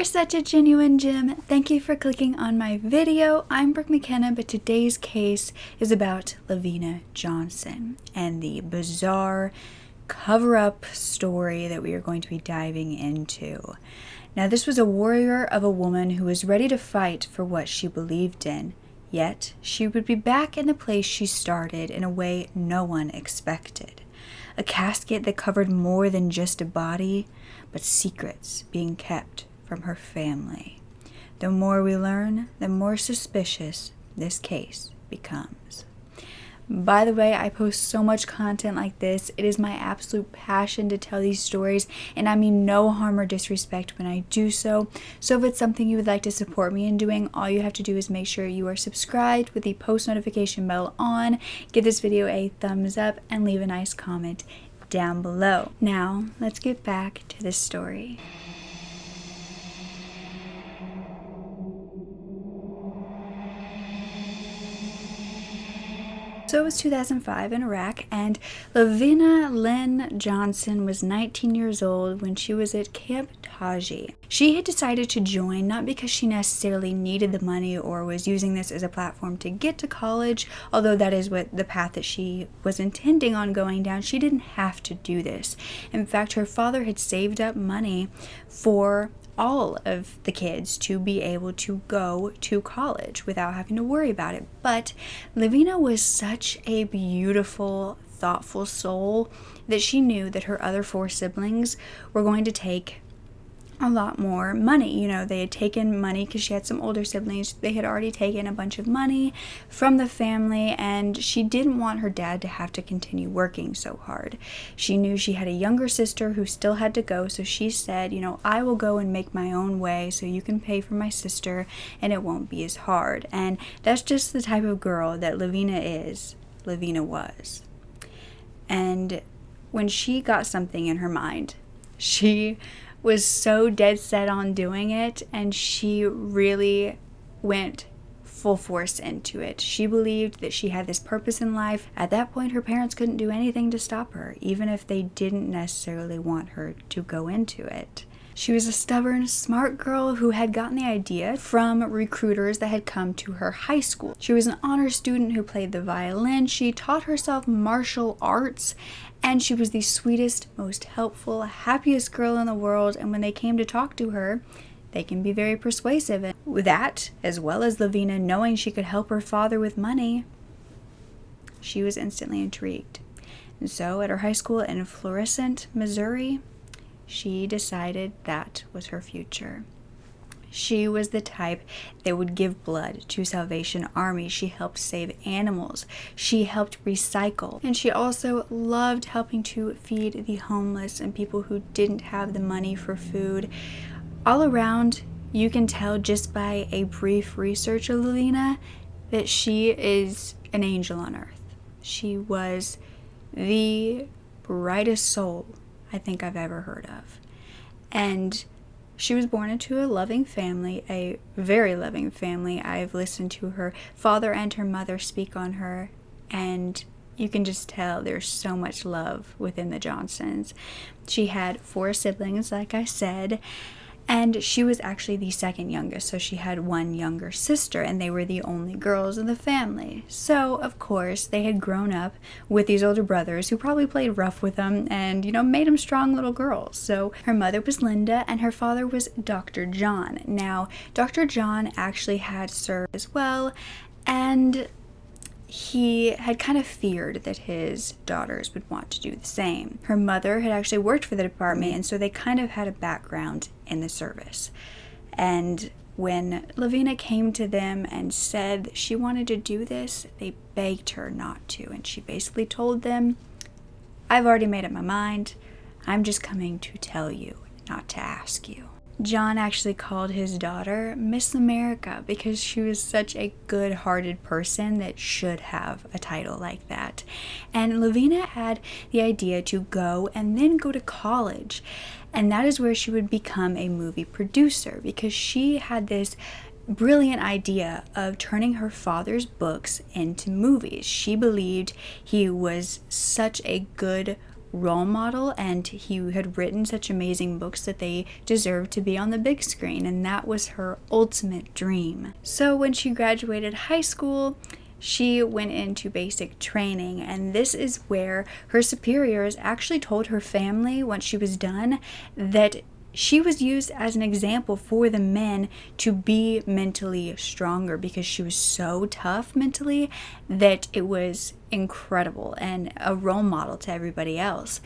are such a genuine gem. Thank you for clicking on my video. I'm Brooke McKenna, but today's case is about Lavena Johnson and the bizarre cover-up story that we are going to be diving into. Now, this was a warrior of a woman who was ready to fight for what she believed in, yet she would be back in the place she started in a way no one expected. A casket that covered more than just a body, but secrets being kept from her family. The more we learn, the more suspicious this case becomes. By the way, I post so much content like this. It is my absolute passion to tell these stories, and I mean no harm or disrespect when I do so. So if it's something you would like to support me in doing, all you have to do is make sure you are subscribed with the post notification bell on, give this video a thumbs up, and leave a nice comment down below. Now, let's get back to this story. So it was 2005 in Iraq, and Lavena Lynn Johnson was 19 years old when she was at Camp Taji. She had decided to join not because she necessarily needed the money or was using this as a platform to get to college, although that is what the path that she was intending on going down. She didn't have to do this. In fact, her father had saved up money for all of the kids to be able to go to college without having to worry about it. But Lavena was such a beautiful, thoughtful soul that she knew that her other 4 siblings were going to take a lot more money. You know, they had taken money because she had some older siblings. They had already taken a bunch of money from the family, and she didn't want her dad to have to continue working so hard. She knew she had a younger sister who still had to go, so she said, you know, I will go and make my own way so you can pay for my sister and it won't be as hard. And that's just the type of girl that Lavena was. And when she got something in her mind, she was so dead set on doing it, and she really went full force into it. She believed that she had this purpose in life. At that point, her parents couldn't do anything to stop her, even if they didn't necessarily want her to go into it. She was a stubborn, smart girl who had gotten the idea from recruiters that had come to her high school. She was an honor student who played the violin. She taught herself martial arts, and she was the sweetest, most helpful, happiest girl in the world. And when they came to talk to her, they can be very persuasive. And with that, as well as Lavena knowing she could help her father with money, she was instantly intrigued. And so at her high school in Florissant, Missouri, she decided that was her future. She was the type that would give blood to Salvation Army. She helped save animals. She helped recycle. And she also loved helping to feed the homeless and people who didn't have the money for food. All around, you can tell just by a brief research of Lavena that she is an angel on earth. She was the brightest soul I think I've ever heard of. And she was born into a loving family, a very loving family. I've listened to her father and her mother speak on her, and you can just tell there's so much love within the Johnsons. She had 4 siblings, like I said, and she was actually the second youngest, so she had 1 younger sister, and they were the only girls in the family. So, of course, they had grown up with these older brothers who probably played rough with them and, you know, made them strong little girls. So her mother was Linda, and her father was Dr. John. Now, Dr. John actually had served as well, and he had kind of feared that his daughters would want to do the same. Her mother had actually worked for the department, and so they kind of had a background in the service. And when Lavena came to them and said that she wanted to do this, they begged her not to. And she basically told them, I've already made up my mind. I'm just coming to tell you, not to ask you. John actually called his daughter Miss America because she was such a good-hearted person that should have a title like that. And Lavena had the idea to go and then go to college. And that is where she would become a movie producer, because she had this brilliant idea of turning her father's books into movies. She believed he was such a good role model, and he had written such amazing books that they deserved to be on the big screen, and that was her ultimate dream. So when she graduated high school, she went into basic training, and this is where her superiors actually told her family once she was done that she was used as an example for the men to be mentally stronger, because she was so tough mentally that it was incredible and a role model to everybody else.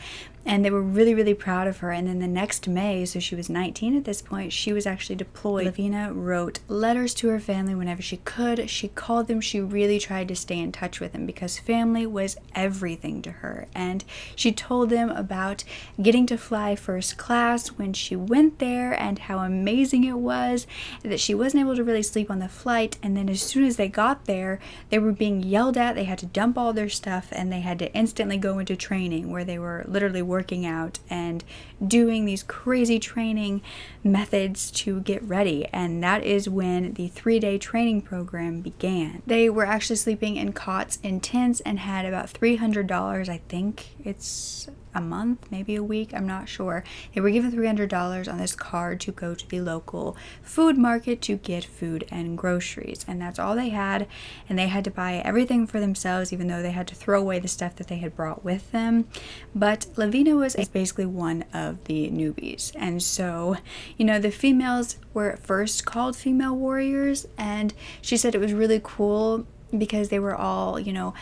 And they were really, really proud of her. And then the next May, so she was 19 at this point, she was actually deployed. Lavena wrote letters to her family whenever she could. She called them. She really tried to stay in touch with them because family was everything to her. And she told them about getting to fly first class when she went there and how amazing it was, that she wasn't able to really sleep on the flight. And then as soon as they got there, they were being yelled at. They had to dump all their stuff and they had to instantly go into training, where they were literally working out and doing these crazy training methods to get ready. And that is when the 3-day training program began. They were actually sleeping in cots in tents and had about $300, I think it's a month, maybe a week, I'm not sure. They were given $300 on this card to go to the local food market to get food and groceries, and that's all they had. And they had to buy everything for themselves, even though they had to throw away the stuff that they had brought with them. But Lavena was basically one of the newbies, and so, you know, the females were at first called female warriors, and she said it was really cool because they were all, you know,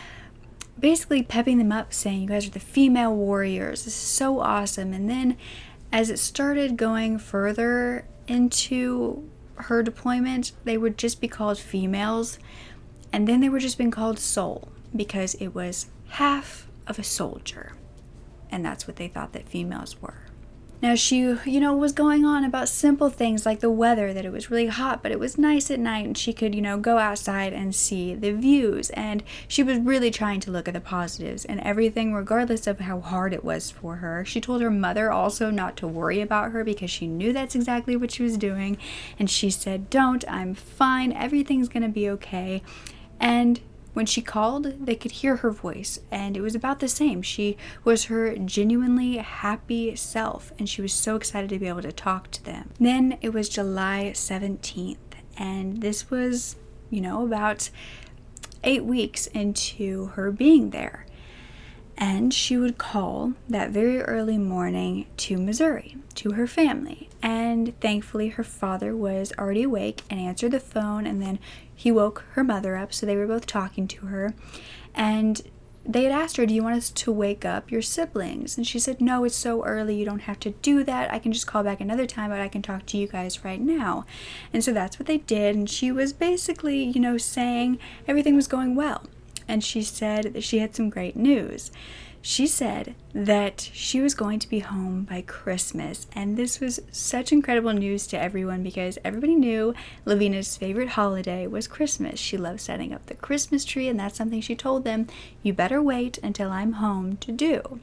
basically pepping them up, saying, you guys are the female warriors, this is so awesome. And then as it started going further into her deployment, they would just be called females, and then they were just being called soul, because it was half of a soldier, and that's what they thought that females were. Now she, you know, was going on about simple things like the weather, that it was really hot, but it was nice at night and she could, you know, go outside and see the views. And she was really trying to look at the positives and everything, regardless of how hard it was for her. She told her mother also not to worry about her because she knew that's exactly what she was doing. And she said, don't, I'm fine, everything's gonna be okay. And when she called, they could hear her voice, and it was about the same. She was her genuinely happy self, and she was so excited to be able to talk to them. Then it was July 17th, and this was, you know, about 8 weeks into her being there. And she would call that very early morning to Missouri, to her family. And thankfully her father was already awake and answered the phone, and then he woke her mother up, so they were both talking to her. And they had asked her, do you want us to wake up your siblings? And she said, no, it's so early, you don't have to do that. I can just call back another time, but I can talk to you guys right now. And so that's what they did, and she was basically, you know, saying everything was going well. And she said that she had some great news. She said that she was going to be home by Christmas, and this was such incredible news to everyone because everybody knew Lavena's favorite holiday was Christmas. She loved setting up the Christmas tree, and that's something she told them, you better wait until I'm home to do.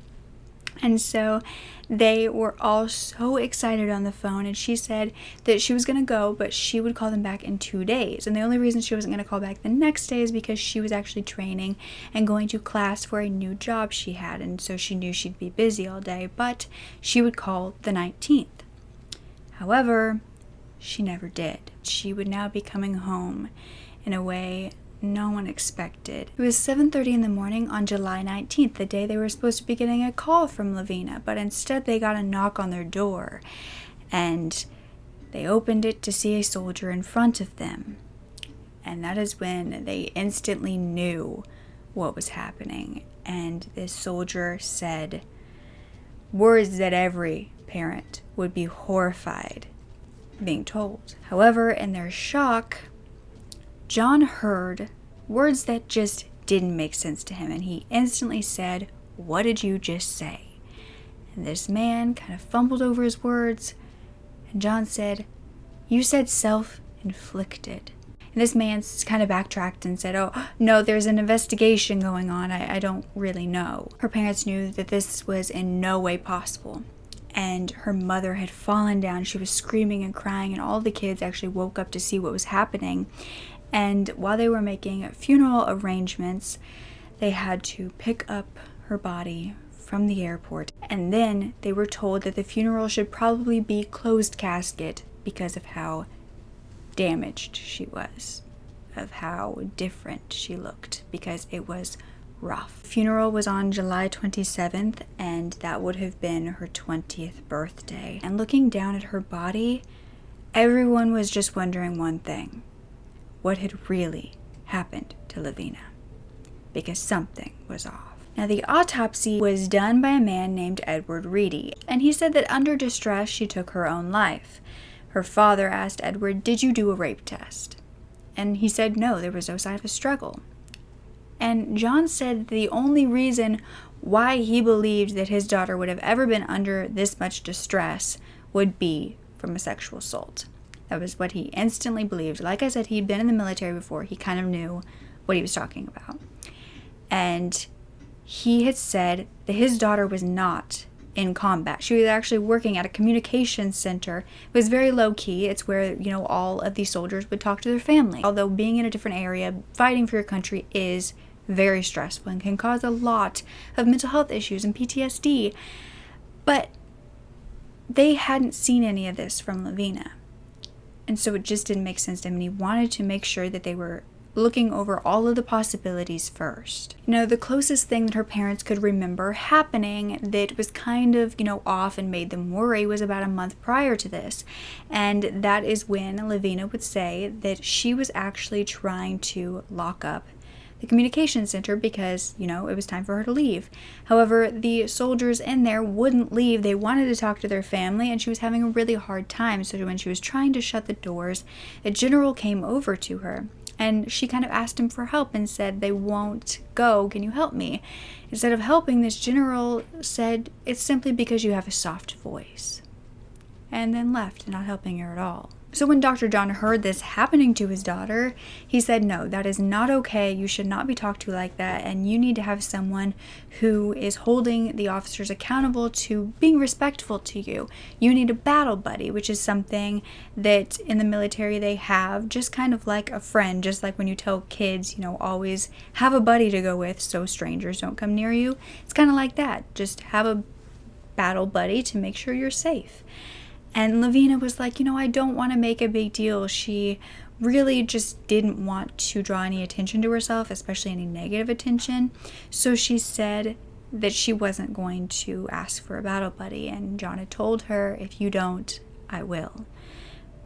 And so they were all so excited on the phone, and she said that she was going to go, but she would call them back in 2 days. And the only reason she wasn't going to call back the next day is because she was actually training and going to class for a new job she had, and so she knew she'd be busy all day, but she would call the 19th. However, she never did. She would now be coming home in a way no one expected. It was 7:30 in the morning on July 19th, the day they were supposed to be getting a call from Lavena, but instead they got a knock on their door, and they opened it to see a soldier in front of them. And that is when they instantly knew what was happening. And this soldier said words that every parent would be horrified being told. However, in their shock, John heard words that just didn't make sense to him, and he instantly said, what did you just say? And this man kind of fumbled over his words, and John said, you said self-inflicted. And this man kind of backtracked and said, oh, no, there's an investigation going on. I don't really know. Her parents knew that this was in no way possible. And her mother had fallen down. She was screaming and crying, and all the kids actually woke up to see what was happening. And while they were making funeral arrangements, they had to pick up her body from the airport, and then they were told that the funeral should probably be closed casket because of how damaged she was, of how different she looked, because it was rough. Funeral was on July 27th, and that would have been her 20th birthday. And looking down at her body, everyone was just wondering one thing: what had really happened to Lavena? Because something was off. Now, the autopsy was done by a man named Edward Reedy, and he said that under distress she took her own life. Her father asked Edward, "Did you do a rape test?" And he said no, there was no sign of a struggle. And John said the only reason why he believed that his daughter would have ever been under this much distress would be from a sexual assault. That was what he instantly believed. Like I said, he'd been in the military before. He kind of knew what he was talking about. And he had said that his daughter was not in combat. She was actually working at a communications center. It was very low key. It's where, all of these soldiers would talk to their family. Although being in a different area, fighting for your country is very stressful and can cause a lot of mental health issues and PTSD. But they hadn't seen any of this from Lavena. And so it just didn't make sense to him. And he wanted to make sure that they were looking over all of the possibilities first. The closest thing that her parents could remember happening that was kind of, off and made them worry was about a month prior to this. And that is when Lavena would say that she was actually trying to lock up the communication center because, it was time for her to leave. However, the soldiers in there wouldn't leave. They wanted to talk to their family, and she was having a really hard time. So when she was trying to shut the doors, a general came over to her. And she kind of asked him for help and said, "They won't go. Can you help me?" Instead of helping, this general said, "It's simply because you have a soft voice." And then left, not helping her at all. So when Dr. John heard this happening to his daughter, he said, "No, that is not okay. You should not be talked to like that. And you need to have someone who is holding the officers accountable to being respectful to you. You need a battle buddy," which is something that in the military they have, just kind of like a friend, just like when you tell kids, always have a buddy to go with so strangers don't come near you. It's kind of like that. Just have a battle buddy to make sure you're safe. And Lavena was like, I don't want to make a big deal. She really just didn't want to draw any attention to herself, especially any negative attention. So she said that she wasn't going to ask for a battle buddy. And John had told her, "If you don't, I will."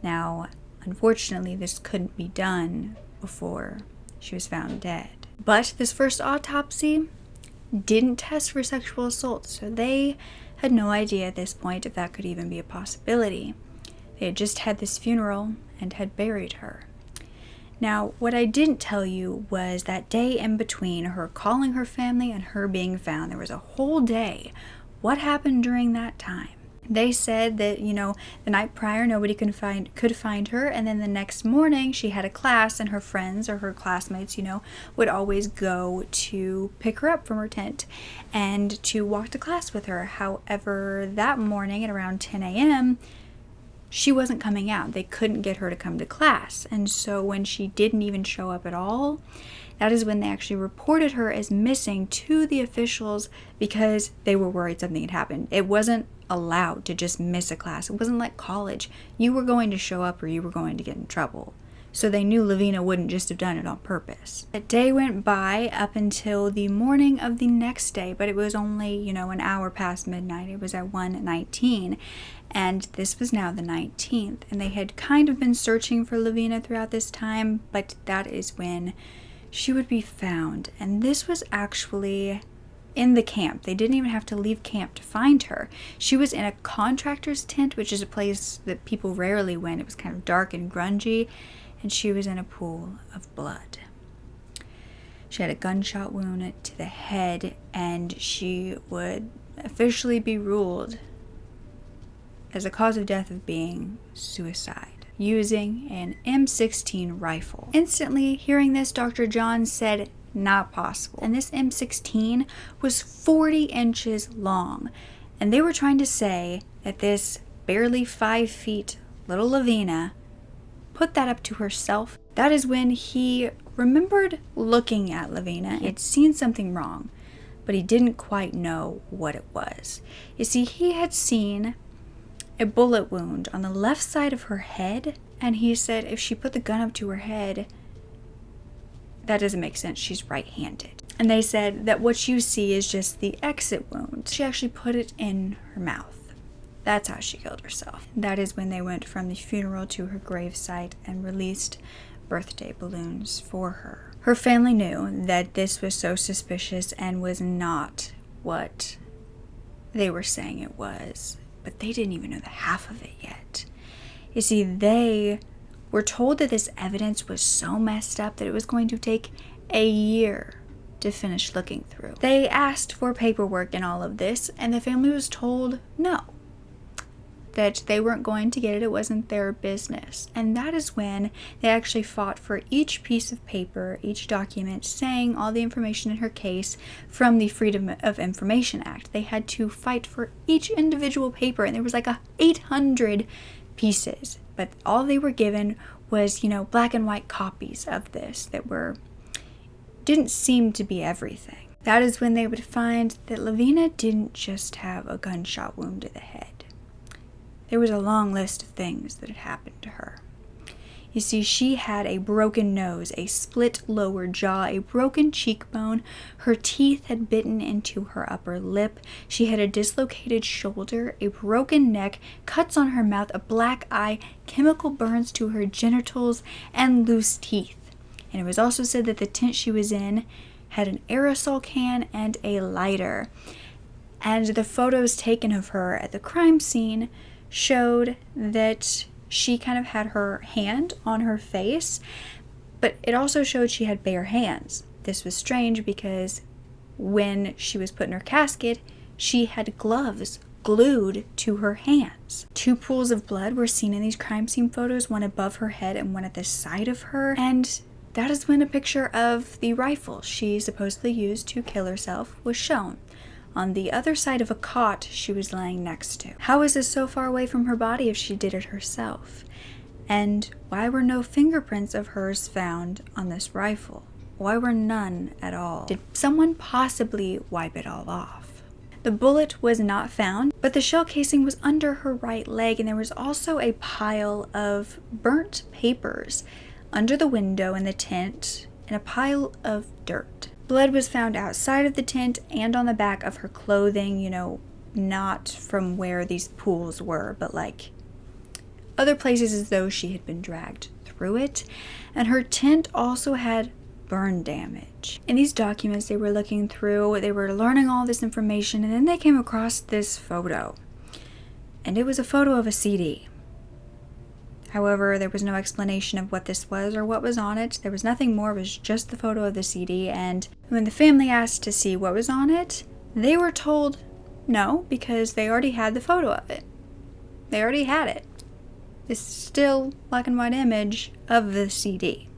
Now, unfortunately, this couldn't be done before she was found dead. But this first autopsy didn't test for sexual assault, so they had no idea at this point if that could even be a possibility. They had just had this funeral and had buried her. Now, what I didn't tell you was that day in between her calling her family and her being found. There was a whole day. What happened during that time? They said that, the night prior nobody could find her, and then the next morning she had a class, and her friends or her classmates, would always go to pick her up from her tent and to walk to class with her. However, that morning at around 10 a.m., she wasn't coming out. They couldn't get her to come to class. And so when she didn't even show up at all, that is when they actually reported her as missing to the officials because they were worried something had happened. It wasn't allowed to just miss a class. It wasn't like college. You were going to show up or you were going to get in trouble. So they knew Lavena wouldn't just have done it on purpose. A day went by up until the morning of the next day, but it was only, an hour past midnight. It was at 1:19, and this was now the 19th. And they had kind of been searching for Lavena throughout this time, but that is when she would be found. And this was actually in the camp. They didn't even have to leave camp to find her. She was in a contractor's tent, which is a place that people rarely went. It was kind of dark and grungy, and she was in a pool of blood. She had a gunshot wound to the head, and she would officially be ruled as a cause of death of being suicide, using an M16 rifle. Instantly, hearing this, Dr. John said, "Not possible." And this M16 was 40 inches long. And they were trying to say that this barely 5 feet little Lavena put that up to herself. That is when he remembered looking at Lavena. He had seen something wrong. but he didn't quite know what it was. You see, he had seen a bullet wound on the left side of her head, and he said if she put the gun up to her head, that doesn't make sense, she's right-handed. And they said that what you see is just the exit wound. She actually put it in her mouth. That's how she killed herself. That is when they went from the funeral to her gravesite and released birthday balloons for her. Her family knew that this was so suspicious and was not what they were saying it was, but they didn't even know the half of it yet. You see, they were told that this evidence was so messed up that it was going to take a year to finish looking through. They asked for paperwork and all of this, and the family was told no, that they weren't going to get it, it wasn't their business. And that is when they actually fought for each piece of paper, each document saying all the information in her case from the Freedom of Information Act. They had to fight for each individual paper, and there was like 800 pieces, but all they were given was, black and white copies of this that didn't seem to be everything. That is when they would find that Lavena didn't just have a gunshot wound to the head. There was a long list of things that had happened to her. You see, she had a broken nose, a split lower jaw, a broken cheekbone. Her teeth had bitten into her upper lip. She had a dislocated shoulder, a broken neck, cuts on her mouth, a black eye, chemical burns to her genitals, and loose teeth. And it was also said that the tent she was in had an aerosol can and a lighter. And the photos taken of her at the crime scene showed that she kind of had her hand on her face, but it also showed she had bare hands. This was strange because when she was put in her casket, she had gloves glued to her hands. 2 pools of blood were seen in these crime scene photos, one above her head and one at the side of her, and that is when a picture of the rifle she supposedly used to kill herself was shown, on the other side of a cot she was laying next to. How is this so far away from her body if she did it herself? And why were no fingerprints of hers found on this rifle? Why were none at all? Did someone possibly wipe it all off? The bullet was not found, but the shell casing was under her right leg, and there was also a pile of burnt papers under the window in the tent and a pile of dirt. Blood was found outside of the tent and on the back of her clothing, not from where these pools were, but like other places as though she had been dragged through it. And her tent also had burn damage. In these documents they were looking through, they were learning all this information, and then they came across this photo. And it was a photo of a CD. However, there was no explanation of what this was or what was on it. There was nothing more, it was just the photo of the CD, and when the family asked to see what was on it, they were told no, because they already had the photo of it. They already had it. This still black and white image of the CD.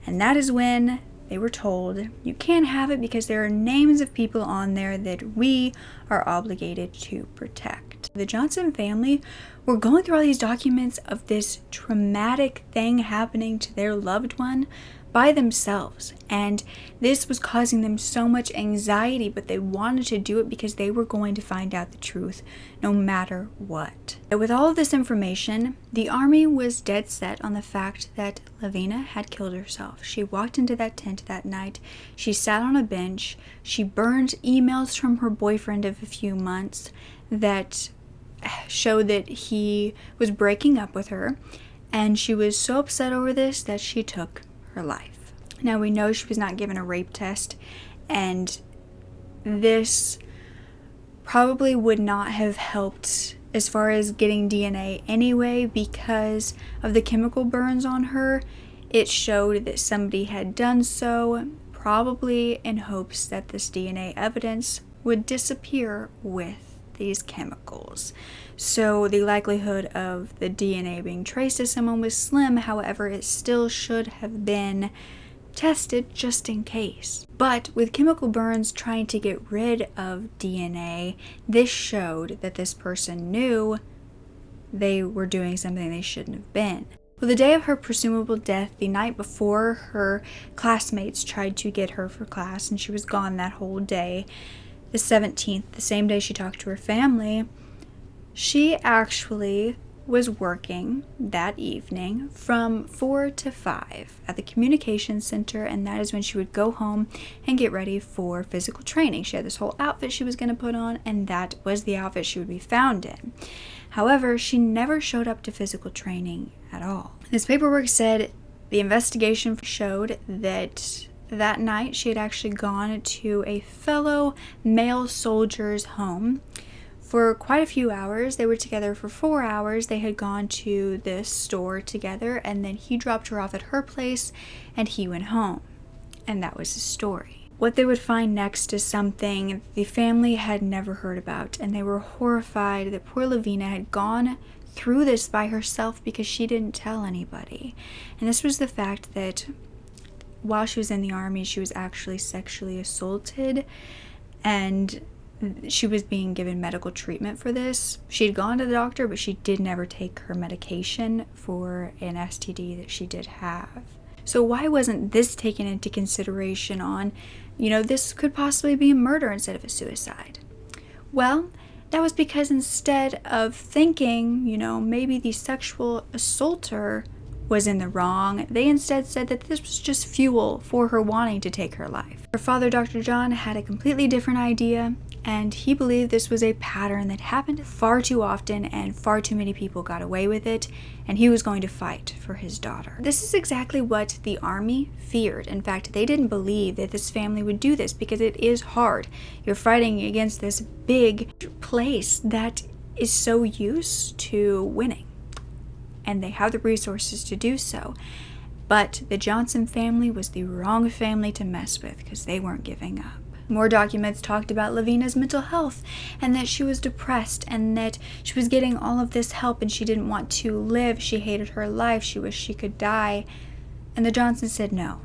And that is when they were told, you can't have it because there are names of people on there that we are obligated to protect. The Johnson family were going through all these documents of this traumatic thing happening to their loved one by themselves, and this was causing them so much anxiety, but they wanted to do it because they were going to find out the truth no matter what. And with all of this information, the army was dead set on the fact that Lavena had killed herself. She walked into that tent that night, she sat on a bench, she burned emails from her boyfriend of a few months that showed that he was breaking up with her, and she was so upset over this that she took her life. Now we know she was not given a rape test, and this probably would not have helped as far as getting DNA anyway because of the chemical burns on her. It showed that somebody had done so, probably in hopes that this DNA evidence would disappear with these chemicals. So the likelihood of the DNA being traced to someone was slim. However, it still should have been tested just in case. But with chemical burns trying to get rid of DNA, this showed that this person knew they were doing something they shouldn't have been. Well, the day of her presumable death, the night before, her classmates tried to get her for class, and she was gone that whole day. The 17th, the same day she talked to her family, she actually was working that evening from 4 to 5 at the communications center, and that is when she would go home and get ready for physical training. She had this whole outfit she was going to put on, and that was the outfit she would be found in. However, she never showed up to physical training at all. This paperwork said the investigation showed that that night she had actually gone to a fellow male soldier's home for quite a few hours. They were together for 4 hours. They had gone to this store together, and then he dropped her off at her place and he went home. And that was his story. What they would find next is something the family had never heard about, and they were horrified that poor Lavena had gone through this by herself because she didn't tell anybody. And this was the fact that while she was in the army, she was actually sexually assaulted, and she was being given medical treatment for this. She had gone to the doctor, but she did never take her medication for an STD that she did have. So why wasn't this taken into consideration on, this could possibly be a murder instead of a suicide? Well, that was because instead of thinking, maybe the sexual assaulter was in the wrong, they instead said that this was just fuel for her wanting to take her life. Her father, Dr. John, had a completely different idea, and he believed this was a pattern that happened far too often and far too many people got away with it, and he was going to fight for his daughter. This is exactly what the army feared. In fact, they didn't believe that this family would do this because it is hard. You're fighting against this big place that is so used to winning, and they have the resources to do so. But the Johnson family was the wrong family to mess with because they weren't giving up. More documents talked about Lavena's mental health, and that she was depressed, and that she was getting all of this help and she didn't want to live. She hated her life. She wished she could die. And the Johnsons said no.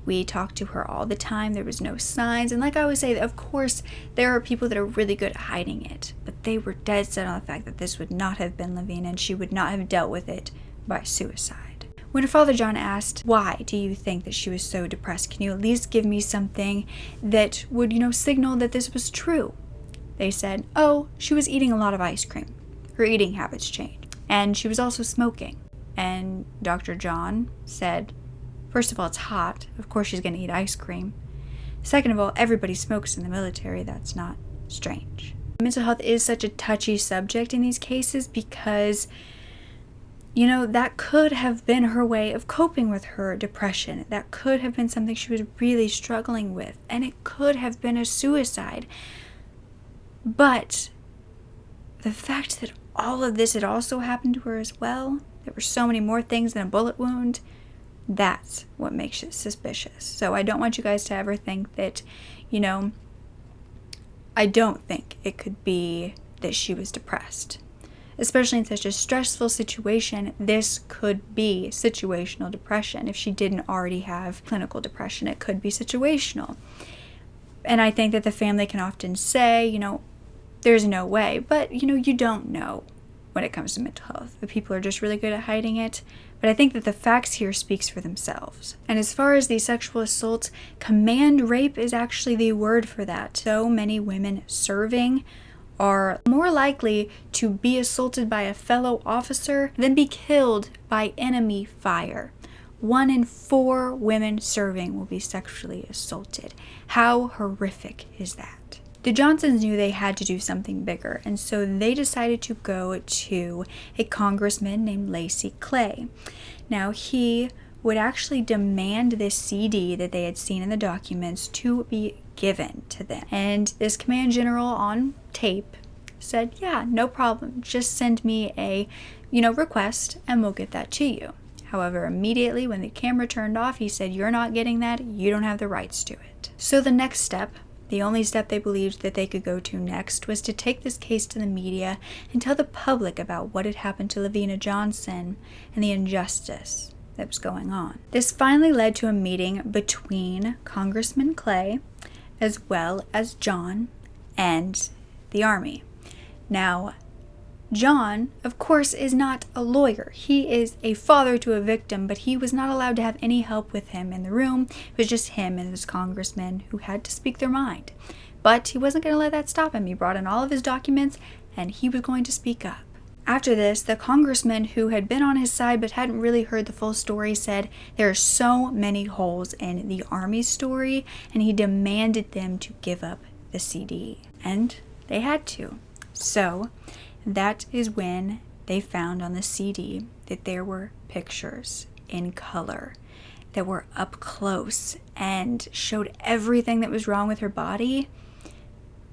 We talked to her all the time. There was no signs. And like I always say, of course, there are people that are really good at hiding it, but they were dead set on the fact that this would not have been Lavena, and she would not have dealt with it by suicide. When her father John asked, why do you think that she was so depressed? Can you at least give me something that would, signal that this was true? They said, oh, she was eating a lot of ice cream. Her eating habits changed. And she was also smoking. And Dr. John said, first of all, it's hot. Of course she's going to eat ice cream. Second of all, everybody smokes in the military. That's not strange. Mental health is such a touchy subject in these cases because that could have been her way of coping with her depression. That could have been something she was really struggling with, and it could have been a suicide. But the fact that all of this had also happened to her as well, there were so many more things than a bullet wound, that's what makes it suspicious. So I don't want you guys to ever think that, I don't think it could be that she was depressed. Especially in such a stressful situation, this could be situational depression. If she didn't already have clinical depression, it could be situational. And I think that the family can often say, there's no way. But, you don't know when it comes to mental health. The people are just really good at hiding it. But I think that the facts here speaks for themselves. And as far as the sexual assault, command rape is actually the word for that. So many women serving are more likely to be assaulted by a fellow officer than be killed by enemy fire. 1 in 4 women serving will be sexually assaulted. How horrific is that? The Johnsons knew they had to do something bigger, and so they decided to go to a congressman named Lacy Clay. Now, he would actually demand this CD that they had seen in the documents to be given to them. And this command general on tape said, yeah, no problem. Just send me a, request and we'll get that to you. However, immediately when the camera turned off, he said, you're not getting that. You don't have the rights to it. So the next step, the only step they believed that they could go to next, was to take this case to the media and tell the public about what had happened to Lavena Johnson and the injustice that was going on. This finally led to a meeting between Congressman Clay as well as John and the Army. Now, John, of course, is not a lawyer. He is a father to a victim, but he was not allowed to have any help with him in the room. It was just him and this congressman who had to speak their mind. But he wasn't going to let that stop him. He brought in all of his documents, and he was going to speak up. After this, the congressman who had been on his side but hadn't really heard the full story said there are so many holes in the Army's story, and he demanded them to give up the CD. And they had to. So that is when they found on the CD that there were pictures in color that were up close and showed everything that was wrong with her body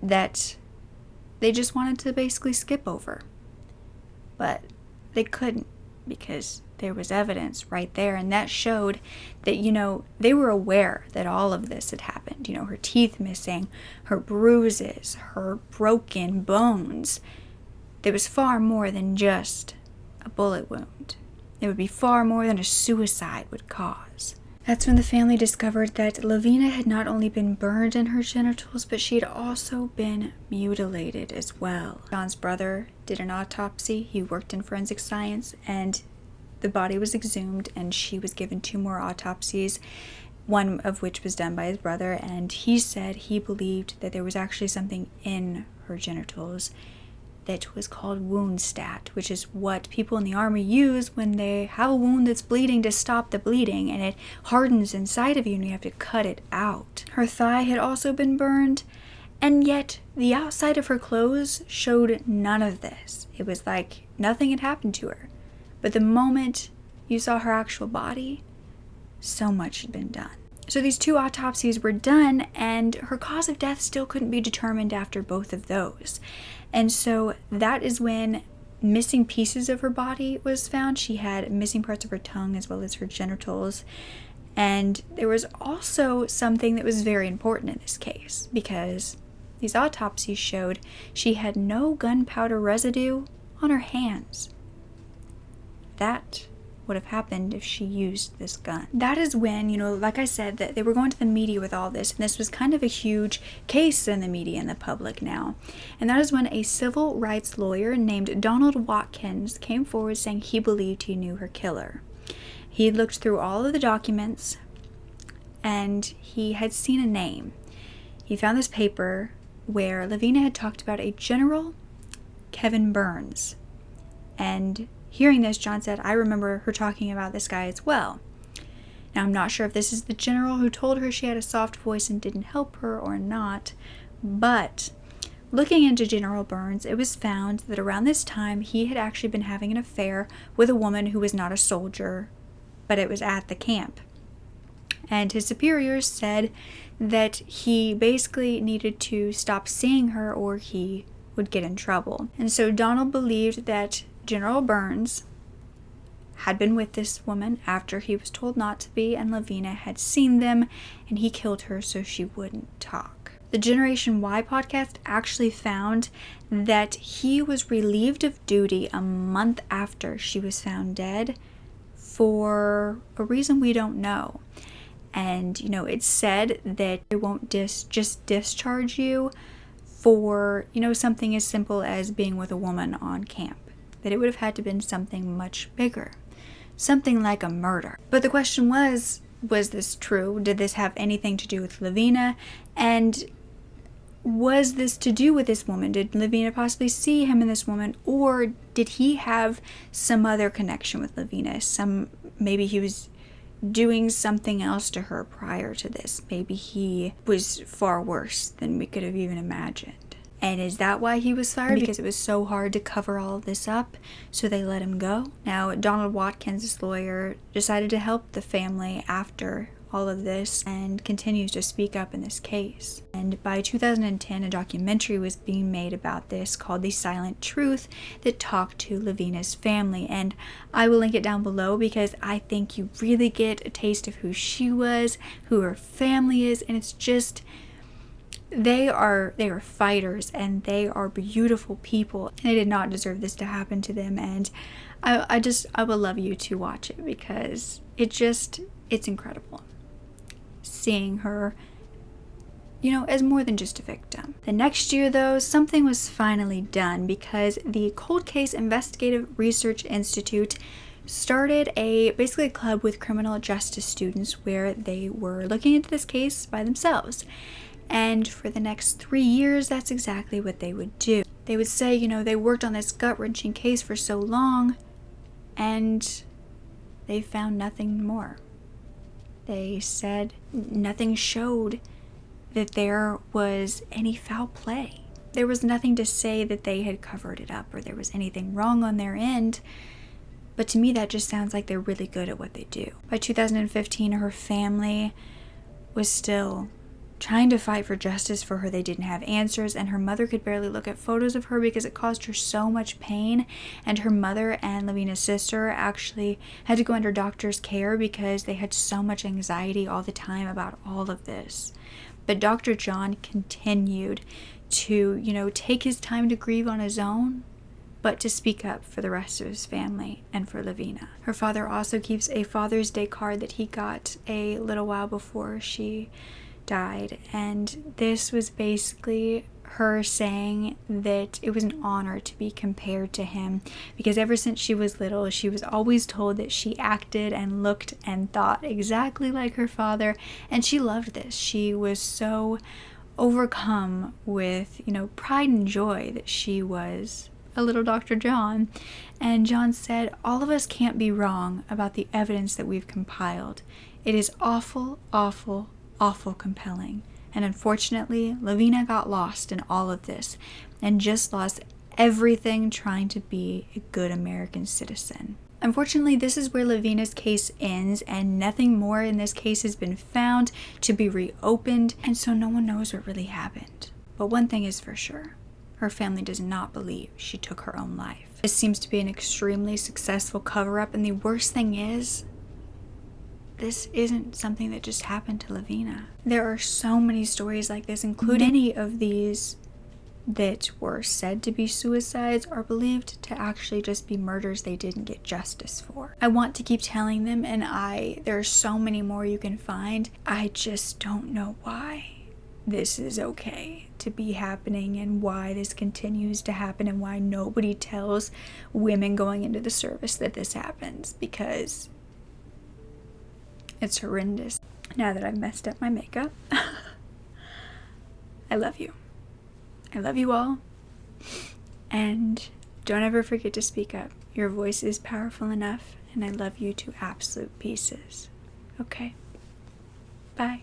that they just wanted to basically skip over. But they couldn't, because there was evidence right there, and that showed that, they were aware that all of this had happened. Her teeth missing, her bruises, her broken bones. There was far more than just a bullet wound. It would be far more than a suicide would cause. That's when the family discovered that Lavena had not only been burned in her genitals, but she had also been mutilated as well. John's brother did an autopsy. He worked in forensic science, and the body was exhumed, and she was given 2 more autopsies, one of which was done by his brother, and he said he believed that there was actually something in her genitals that was called wound stat, which is what people in the Army use when they have a wound that's bleeding to stop the bleeding, and it hardens inside of you and you have to cut it out. Her thigh had also been burned, and yet the outside of her clothes showed none of this. It was like nothing had happened to her. But the moment you saw her actual body, so much had been done. So these 2 autopsies were done, and her cause of death still couldn't be determined after both of those. And so that is when missing pieces of her body was found. She had missing parts of her tongue as well as her genitals. And there was also something that was very important in this case, because these autopsies showed she had no gunpowder residue on her hands. That would have happened if she used this gun. That is when, like I said, that they were going to the media with all this, and this was kind of a huge case in the media and the public now. And that is when a civil rights lawyer named Donald Watkins came forward saying he believed he knew her killer. He looked through all of the documents, and he had seen a name. He found this paper where Lavena had talked about a General Kevin Burns, and hearing this, John said, I remember her talking about this guy as well. Now, I'm not sure if this is the general who told her she had a soft voice and didn't help her or not, but looking into General Burns, it was found that around this time, he had actually been having an affair with a woman who was not a soldier, but it was at the camp. And his superiors said that he basically needed to stop seeing her or he would get in trouble. And so Donald believed that General Burns had been with this woman after he was told not to be, and Lavena had seen them, and he killed her so she wouldn't talk. The Generation Y podcast actually found that he was relieved of duty a month after she was found dead for a reason we don't know. And, it's said that they won't just discharge you for, something as simple as being with a woman on camp. That it would have had to have been something much bigger, something like a murder. But the question was this true? Did this have anything to do with Lavena? And was this to do with this woman? Did Lavena possibly see him in this woman? Or did he have some other connection with Lavena? Maybe he was doing something else to her prior to this. Maybe he was far worse than we could have even imagined. And is that why he was fired? Because it was so hard to cover all of this up, so they let him go? Now, Donald Watkins, this lawyer, decided to help the family after all of this and continues to speak up in this case. And by 2010, a documentary was being made about this called The Silent Truth that talked to Lavena's family. And I will link it down below because I think you really get a taste of who she was, who her family is, and it's just... They are fighters, and they are beautiful people, and they did not deserve this to happen to them. And I would love you to watch it because it's incredible seeing her as more than just a victim. The next year, though, something was finally done because the Cold Case Investigative Research Institute started basically a club with criminal justice students where they were looking into this case by themselves. And for the next 3 years, that's exactly what they would do. They would say, they worked on this gut-wrenching case for so long, and they found nothing more. They said nothing showed that there was any foul play. There was nothing to say that they had covered it up or there was anything wrong on their end. But to me, that just sounds like they're really good at what they do. By 2015, her family was still trying to fight for justice for her. They didn't have answers, and her mother could barely look at photos of her because it caused her so much pain. And her mother and Lavena's sister actually had to go under doctor's care because they had so much anxiety all the time about all of this. But Dr. John continued to, take his time to grieve on his own, but to speak up for the rest of his family and for Lavena. Her father also keeps a Father's Day card that he got a little while before she died, and this was basically her saying that it was an honor to be compared to him because ever since she was little, she was always told that she acted and looked and thought exactly like her father, and she loved this. She was so overcome with, pride and joy that she was a little Dr. John. And John said, all of us can't be wrong about the evidence that we've compiled. It is awful, awful, awful compelling. And unfortunately, Lavena got lost in all of this and just lost everything trying to be a good American citizen. Unfortunately, this is where Lavena's case ends, and nothing more in this case has been found to be reopened, and so no one knows what really happened. But one thing is for sure. Her family does not believe she took her own life. This seems to be an extremely successful cover-up, and the worst thing is, this isn't something that just happened to Lavena. There are so many stories like this, including many of these that were said to be suicides are believed to actually just be murders they didn't get justice for. I want to keep telling them, and there are so many more you can find. I just don't know why this is okay to be happening and why this continues to happen and why nobody tells women going into the service that this happens, because it's horrendous. Now that I've messed up my makeup, I love you. I love you all. And don't ever forget to speak up. Your voice is powerful enough, and I love you to absolute pieces. Okay? Bye.